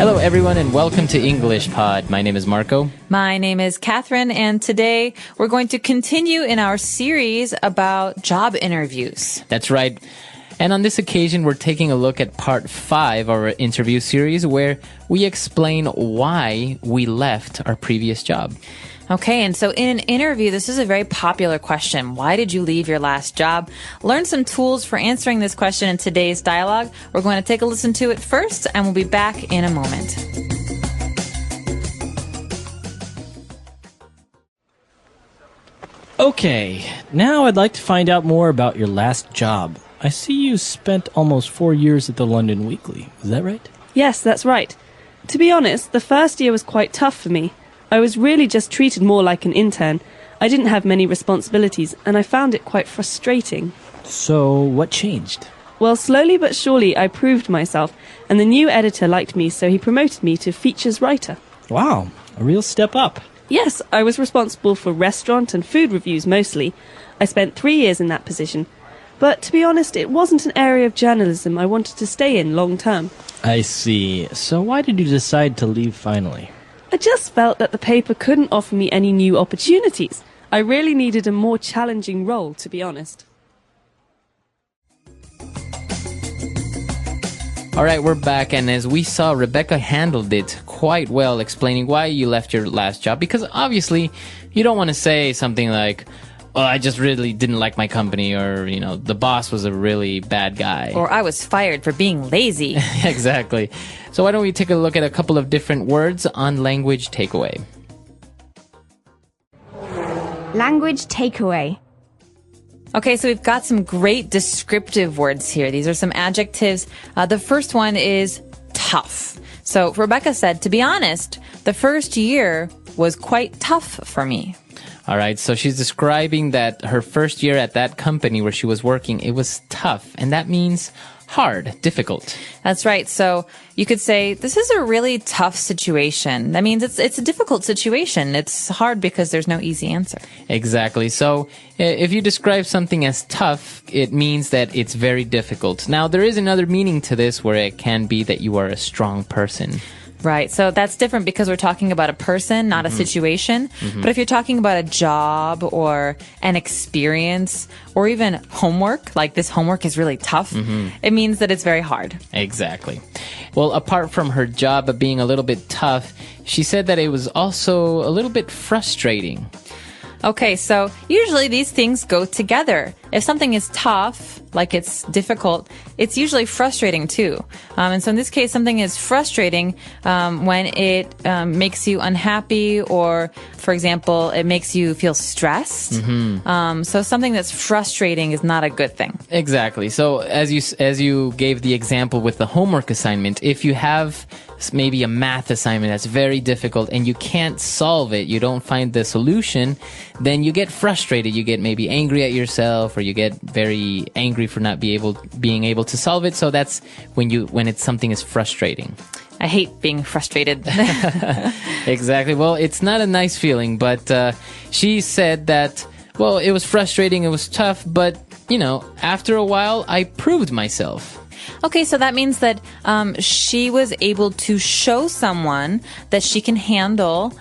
Hello, everyone, and welcome to English Pod. My name is Marco. My name is Catherine, and today we're going to continue in our series about job interviews. That's right. And on this occasion, we're taking a look at part 5 of our interview series where we explain why we left our previous job. Okay, and so in an interview, this is a very popular question. Why did you leave your last job? Learn some tools for answering this question in today's dialogue. We're going to take a listen to it first, and we'll be back in a moment. Okay, now I'd like to find out more about your last job. I see you spent almost 4 years at the London Weekly. Is that right? Yes, that's right. To be honest, the first year was quite tough for me. I was really just treated more like an intern. I didn't have many responsibilities, and I found it quite frustrating. So, what changed? Well, slowly but surely I proved myself, and the new editor liked me, so he promoted me to features writer. Wow, a real step up. Yes, I was responsible for restaurant and food reviews mostly. I spent 3 years in that position. But to be honest, it wasn't an area of journalism I wanted to stay in long term. I see. So why did you decide to leave finally? I just felt that the paper couldn't offer me any new opportunities. I really needed a more challenging role, to be honest. All right, we're back, and as we saw, Rebecca handled it quite well, explaining why you left your last job, because obviously you don't want to say something like, well, I just really didn't like my company, or, you know, the boss was a really bad guy. Or I was fired for being lazy. Exactly. So why don't we take a look at a couple of different words on language takeaway. Language takeaway. Okay, so we've got some great descriptive words here. These are some adjectives. The first one is tough. So Rebecca said, to be honest, the first year was quite tough for me. All right, so she's describing that her first year at that company where she was working, it was tough, and that means hard, difficult. That's right. So you could say, this is a really tough situation. That means it's a difficult situation. It's hard because there's no easy answer. Exactly. So if you describe something as tough, it means that it's very difficult. Now, there is another meaning to this where it can be that you are a strong person. Right. So that's different because we're talking about a person, not a situation. But if you're talking about a job or an experience or even homework, like this homework is really tough, it means that it's very hard. Exactly. Well, apart from her job being a little bit tough, she said that it was also a little bbit frustrating. Okay, so usually these things go together. If something is tough, like it's difficult, it's usually frustrating too. And so in this case, something is frustrating when it makes you unhappy or, for example, it makes you feel stressed. So something that's frustrating is not a good thing. Exactly. So as you gave the example with the homework assignment, if you have maybe a math assignment that's very difficult and you can't solve it, you don't find the solution, then you get frustrated. You get maybe angry at yourself, or you get very angry for not being able to solve it. So that's when something is frustrating. I hate being frustrated. Exactly. Well, it's not a nice feeling, but she said that, well, it was frustrating, it was tough, but, you know, after a while, I proved myself. Okay, so that means that she was able to show someone that she can handle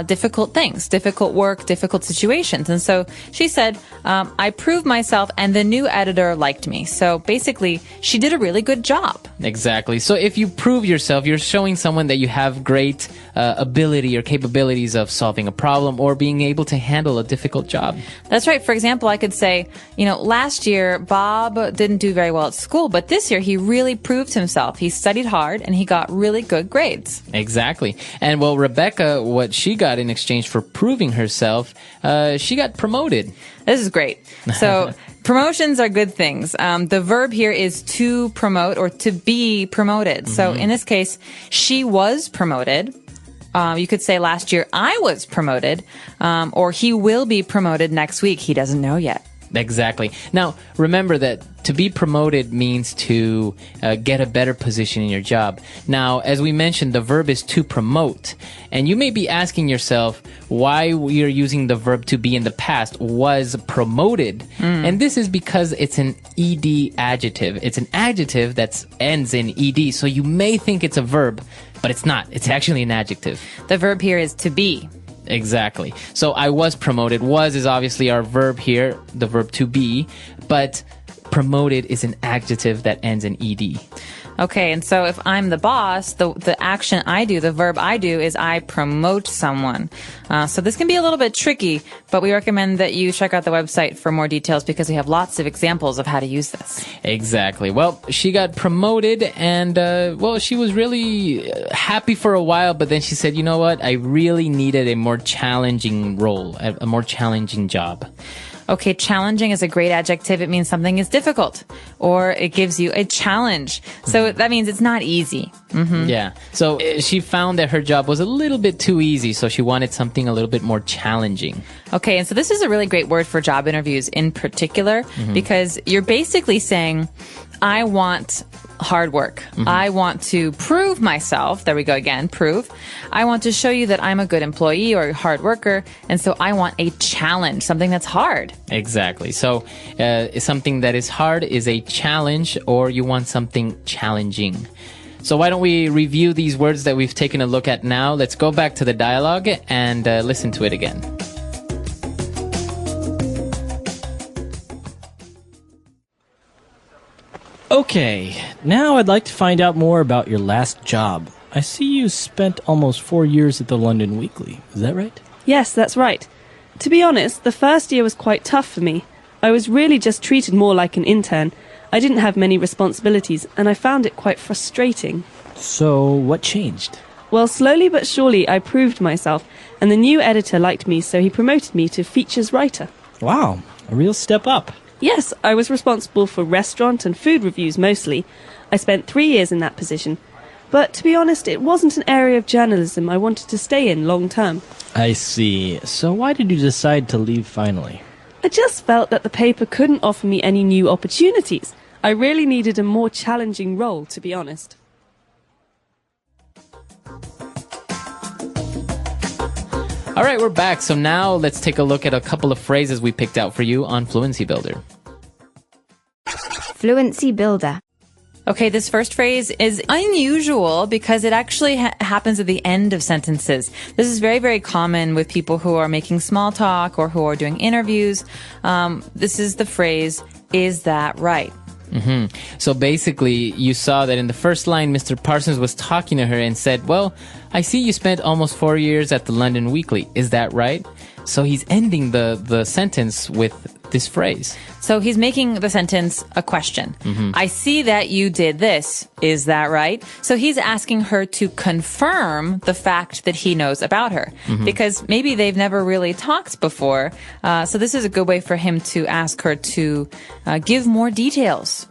difficult things, difficult work, difficult situations. And so she said, I proved myself and the new editor liked me. So basically, she did a really good job. Exactly. So if you prove yourself, you're showing someone that you have great ability or capabilities of solving a problem or being able to handle a difficult job. That's right. For example, I could say, you know, last year, Bob didn't do very well at school, but this year he really proved himself. He studied hard and he got really good grades. Exactly. And well, Rebecca, what she got in exchange for proving herself, she got promoted. This is great. So promotions are good things. The verb here is to promote or to be promoted. So in this case, she was promoted. You could say last year I was promoted, or he will be promoted next week. He doesn't know yet. Exactly. Now, remember that to be promoted means to get a better position in your job. Now, as we mentioned, the verb is to promote. And you may be asking yourself why we are using the verb to be in the past, was promoted. And this is because it's an ed adjective. It's an adjective that ends in ed. So you may think it's a verb, but it's not. It's actually an adjective. The verb here is to be. Exactly. So I was promoted. Was is obviously our verb here, the verb to be, but promoted is an adjective that ends in ed. Okay, and so if I'm the boss, the action I do, the verb I do, is I promote someone. So this can be a little bit tricky, but we recommend that you check out the website for more details because we have lots of examples of how to use this. Exactly. Well, she got promoted and, she was really happy for a while, but then she said, you know what? I really needed a more challenging role, a more challenging job. Okay, challenging is a great adjective. It means something is difficult, or it gives you a challenge. So that means it's not easy. Mm-hmm. Yeah. So she found that her job was a little bit too easy, so she wanted something a little bit more challenging. Okay, and so this is a really great word for job interviews in particular, because you're basically saying, I want hard work. I want to prove myself. There we go again, prove. I want to show you that I'm a good employee or a hard worker. And so I want a challenge, something that's hard. Exactly. So something that is hard is a challenge, or you want something challenging. So why don't we review these words that we've taken a look at now? Let's go back to the dialogue and listen to it again. Okay, now I'd like to find out more about your last job. I see you spent almost 4 years at the London Weekly. Is that right? Yes, that's right. To be honest, the first year was quite tough for me. I was really just treated more like an intern. I didn't have many responsibilities, and I found it quite frustrating. So, what changed? Well, slowly but surely I proved myself, and the new editor liked me, so he promoted me to features writer. Wow, a real step up. Yes, I was responsible for restaurant and food reviews mostly. I spent 3 years in that position. But to be honest, it wasn't an area of journalism I wanted to stay in long term. I see. So why did you decide to leave finally? I just felt that the paper couldn't offer me any new opportunities. I really needed a more challenging role, to be honest. All right, we're back. So now let's take a look at a couple of phrases we picked out for you on Fluency Builder. Fluency Builder. Okay, this first phrase is unusual because it actually happens at the end of sentences. This is very, very common with people who are making small talk or who are doing interviews. This is the phrase, is that right? So basically, you saw that in the first line, Mr. Parsons was talking to her and said, well, I see you spent almost 4 years at the London Weekly. Is that right? So he's ending the sentence with this phrase. So he's making the sentence a question. I see that you did this. Is that right? So he's asking her to confirm the fact that he knows about her because maybe they've never really talked before. So this is a good way for him to ask her to give more details.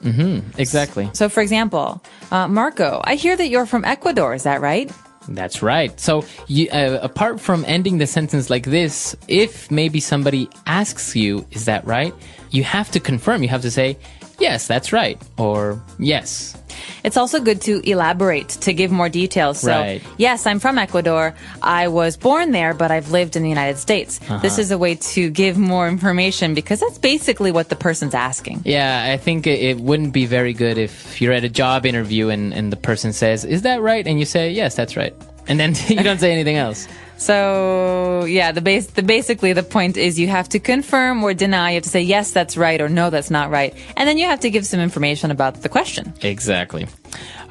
Exactly. So for example, Marco, I hear that you're from Ecuador. Is that right? That's right. So you, apart from ending the sentence like this, if maybe somebody asks you, is that right? You have to confirm. You have to say, yes, that's right. Or yes. It's also good to elaborate, to give more details. So, Right. yes, I'm from Ecuador. I was born there, but I've lived in the United States. This is a way to give more information because that's basically what the person's asking. Yeah, I think it wouldn't be very good if you're at a job interview and the person says, is that right? And you say, yes, that's right. And then you don't say anything else. So, yeah, basically the point is you have to confirm or deny. You have to say, yes, that's right, or no, that's not right. And then you have to give some information about the question. Exactly.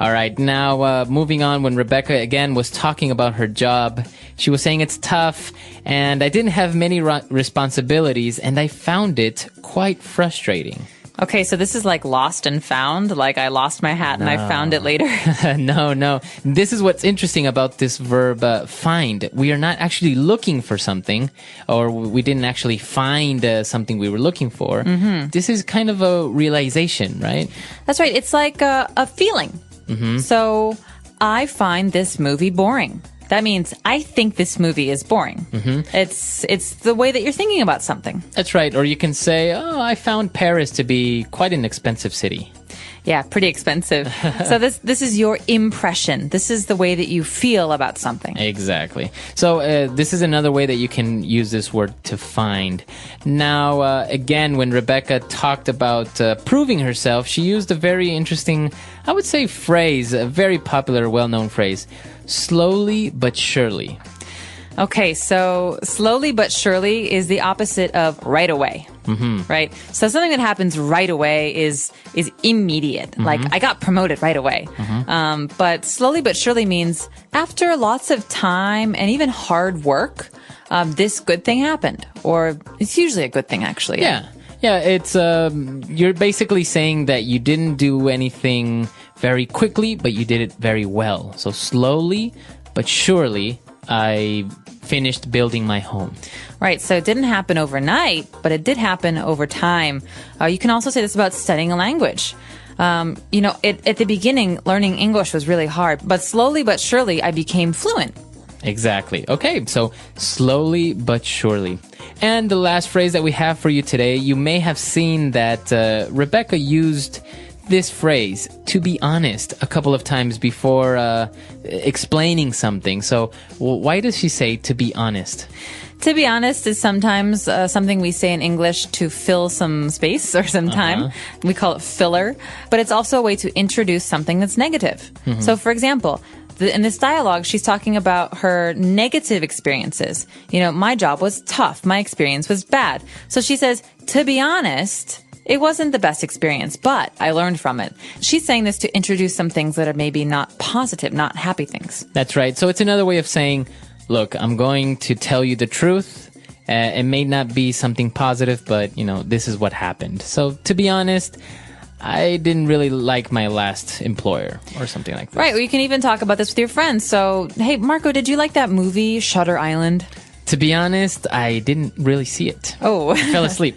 All right. Now, moving on, when Rebecca, again, was talking about her job, she was saying it's tough, and I didn't have many responsibilities, and I found it quite frustrating. Okay, so this is like lost and found, like I lost my hat and I found it later. No. This is what's interesting about this verb, find. We are not actually looking for something, or we didn't actually find something we were looking for. This is kind of a realization, right? That's right. It's like a feeling. So I find this movie boring. That means I think this movie is boring. It's the way that you're thinking about something. That's right. Or you can say, oh, I found Paris to be quite an expensive city. Yeah, pretty expensive. So this is your impression. This is the way that you feel about something. Exactly. So this is another way that you can use this word to find. Now, again, when Rebecca talked about proving herself, she used a very interesting, I would say, phrase, a very popular, well-known phrase, slowly but surely. Okay, so slowly but surely is the opposite of right away. Right? So something that happens right away is immediate. Like, I got promoted right away. But slowly but surely means after lots of time and even hard work, this good thing happened. Or it's usually a good thing, actually. Yeah, it's you're basically saying that you didn't do anything very quickly, but you did it very well. So slowly but surely, I finished building my home. Right, so it didn't happen overnight, but it did happen over time. You can also say this about studying a language. At the beginning, learning English was really hard, but slowly but surely, I became fluent. Exactly. Okay, so slowly but surely. And the last phrase that we have for you today, you may have seen that Rebecca used this phrase, to be honest, a couple of times before explaining something. So why does she say to be honest? To be honest is sometimes something we say in English to fill some space or some time. We call it filler. But it's also a way to introduce something that's negative. So, for example, in this dialogue, she's talking about her negative experiences. My job was tough. My experience was bad. So she says, to be honest, it wasn't the best experience, but I learned from it. She's saying this to introduce some things that are maybe not positive, not happy things. That's right. So it's another way of saying, look, I'm going to tell you the truth. It may not be something positive, but, this is what happened. So to be honest, I didn't really like my last employer or something like that. Right. Well, you can even talk about this with your friends. So, hey, Marco, did you like that movie, Shutter Island? To be honest, I didn't really see it. Oh. I fell asleep.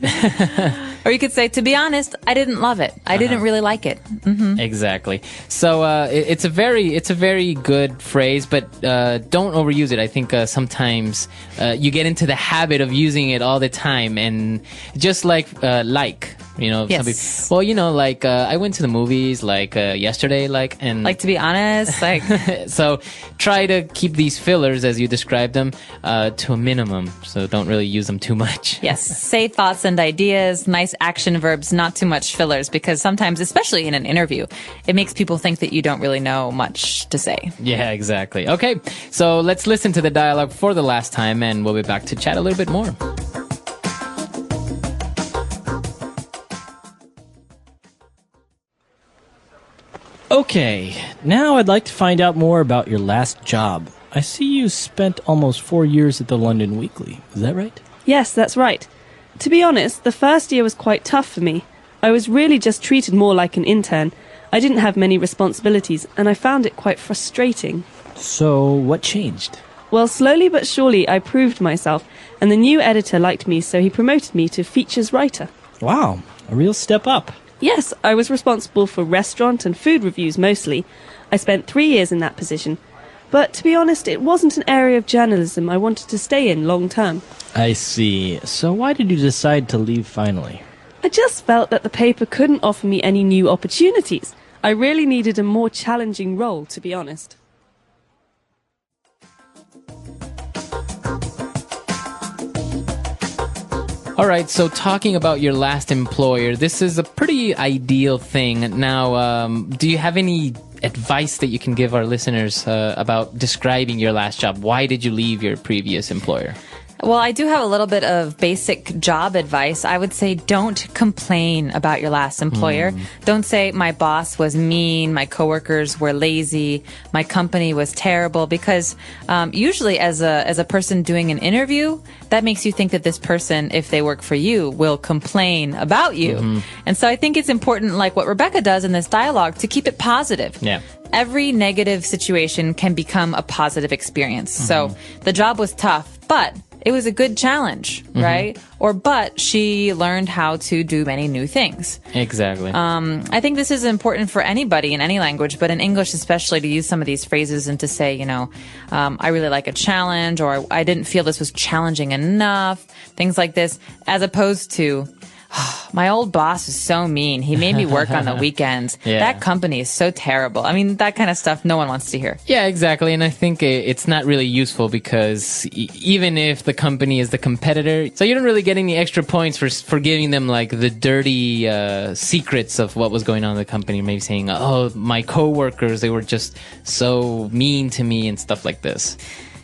Or you could say, to be honest, I didn't love it. I didn't really like it. Exactly. So it's a very good phrase, but don't overuse it. I think sometimes you get into the habit of using it all the time, and just like. Yes. I went to the movies yesterday, to be honest, So try to keep these fillers, as you described them, to a minimum. So don't really use them too much. Yes. Say thoughts and ideas, nice action verbs, not too much fillers, because sometimes, especially in an interview, it makes people think that you don't really know much to say. Yeah, exactly. Okay, so let's listen to the dialogue for the last time, and we'll be back to chat a little bit more. Okay, now I'd like to find out more about your last job. I see you spent almost 4 years at the London Weekly. Is that right? Yes, that's right. To be honest, the first year was quite tough for me. I was really just treated more like an intern. I didn't have many responsibilities, and I found it quite frustrating. So, what changed? Well, slowly but surely I proved myself, and the new editor liked me, so he promoted me to features writer. Wow, a real step up. Yes, I was responsible for restaurant and food reviews mostly. I spent 3 years in that position. But to be honest, it wasn't an area of journalism I wanted to stay in long term. I see. So why did you decide to leave finally? I just felt that the paper couldn't offer me any new opportunities. I really needed a more challenging role, to be honest. All right, so talking about your last employer, this is a pretty ideal thing. Now, do you have any advice that you can give our listeners about describing your last job? Why did you leave your previous employer? Well, I do have a little bit of basic job advice. I would say don't complain about your last employer. Don't say my boss was mean, my coworkers were lazy, my company was terrible, because usually as a person doing an interview, that makes you think that this person, if they work for you, will complain about you. And so I think it's important, like what Rebecca does in this dialogue, to keep it positive. Yeah. Every negative situation can become a positive experience. So the job was tough, but it was a good challenge, right? Or, but she learned how to do many new things. Exactly. I think this is important for anybody in any language, but in English especially, to use some of these phrases and to say, I really like a challenge, or I didn't feel this was challenging enough, things like this, as opposed to, my old boss is so mean. He made me work on the weekends. Yeah. That company is so terrible. I mean, that kind of stuff no one wants to hear. Yeah, exactly. And I think it's not really useful because even if the company is the competitor, so you don't really get any extra points for giving them like the dirty secrets of what was going on in the company. Maybe saying, oh, my coworkers, they were just so mean to me and stuff like this.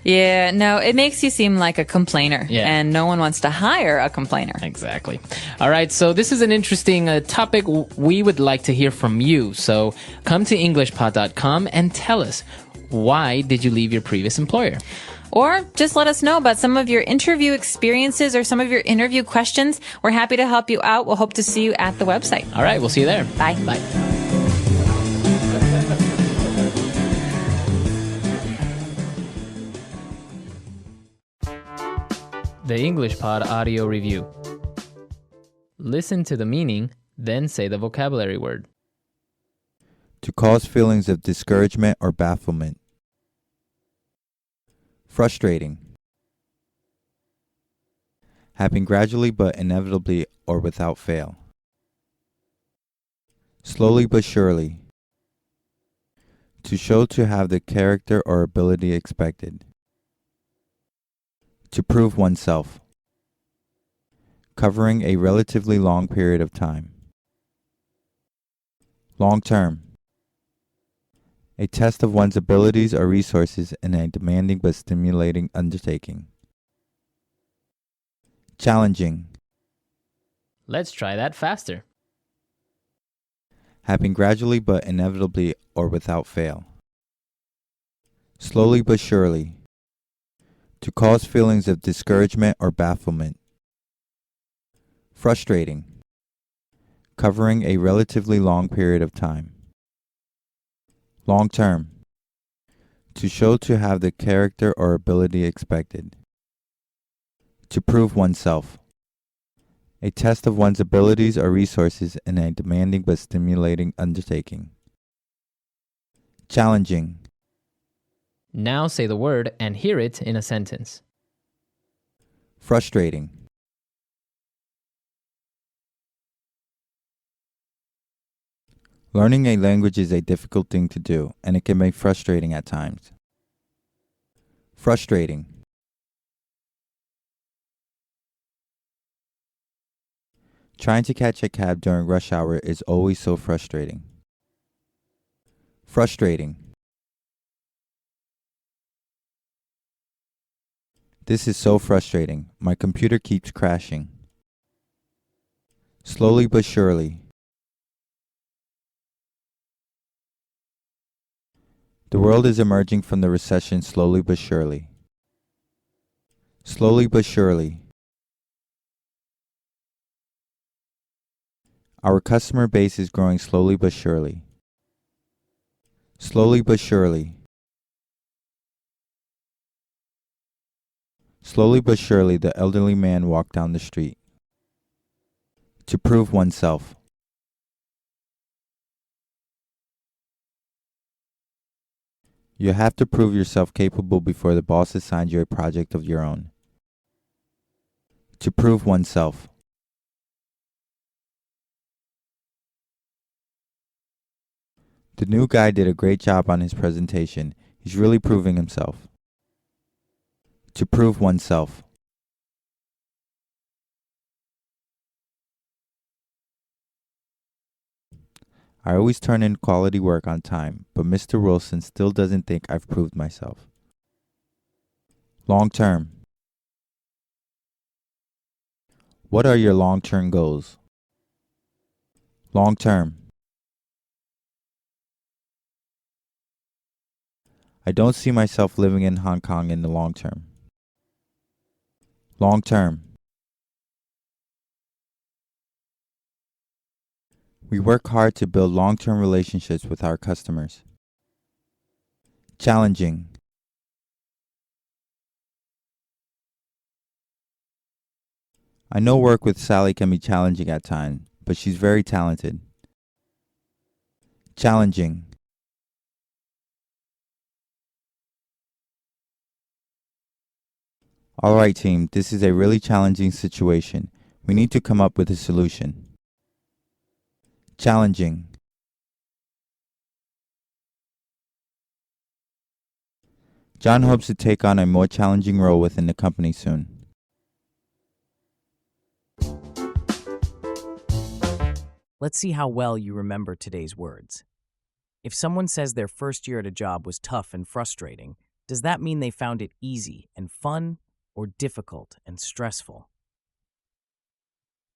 Yeah, no, it makes you seem like a complainer, and no one wants to hire a complainer. Exactly. All right, so this is an interesting topic. We would like to hear from you. So come to EnglishPod.com and tell us, why did you leave your previous employer? Or just let us know about some of your interview experiences or some of your interview questions. We're happy to help you out. We'll hope to see you at the website. All right, we'll see you there. Bye. Bye. The English Pod Audio Review. Listen to the meaning, then say the vocabulary word. To cause feelings of discouragement or bafflement. Frustrating. Happen gradually but inevitably or without fail. Slowly but surely. To show to have the character or ability expected. To prove oneself. Covering a relatively long period of time. Long term. A test of one's abilities or resources in a demanding but stimulating undertaking. Challenging. Let's try that faster. Happen gradually but inevitably or without fail. Slowly but surely. To cause feelings of discouragement or bafflement. Frustrating. Covering a relatively long period of time. Long term. To show to have the character or ability expected. To prove oneself. A test of one's abilities or resources in a demanding but stimulating undertaking. Challenging. Now say the word and hear it in a sentence. Frustrating. Learning a language is a difficult thing to do, and it can be frustrating at times. Frustrating. Trying to catch a cab during rush hour is always so frustrating. Frustrating. This is so frustrating. My computer keeps crashing. Slowly but surely. The world is emerging from the recession slowly but surely. Slowly but surely. Our customer base is growing slowly but surely. Slowly but surely. Slowly but surely, the elderly man walked down the street. To prove oneself. You have to prove yourself capable before the boss assigns you a project of your own. To prove oneself. The new guy did a great job on his presentation. He's really proving himself. To prove oneself. I always turn in quality work on time, but Mr. Wilson still doesn't think I've proved myself. Long term. What are your long-term goals? Long term. I don't see myself living in Hong Kong in the long term. Long term. We work hard to build long-term relationships with our customers. Challenging. I know work with Sally can be challenging at times, but she's very talented. Challenging. All right, team, this is a really challenging situation. We need to come up with a solution. Challenging. John hopes to take on a more challenging role within the company soon. Let's see how well you remember today's words. If someone says their first year at a job was tough and frustrating, does that mean they found it easy and fun or difficult and stressful?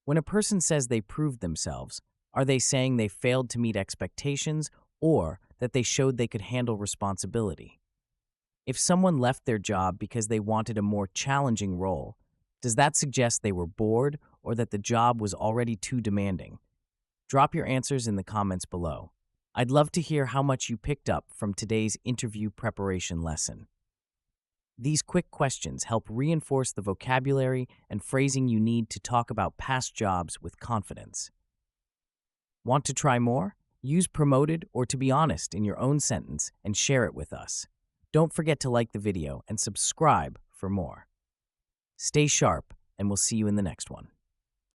When a person says they proved themselves, are they saying they failed to meet expectations or that they showed they could handle responsibility? If someone left their job because they wanted a more challenging role, does that suggest they were bored or that the job was already too demanding? Drop your answers in the comments below. I'd love to hear how much you picked up from today's interview preparation lesson. These quick questions help reinforce the vocabulary and phrasing you need to talk about past jobs with confidence. Want to try more? Use promoted or to be honest in your own sentence and share it with us. Don't forget to like the video and subscribe for more. Stay sharp, and we'll see you in the next one.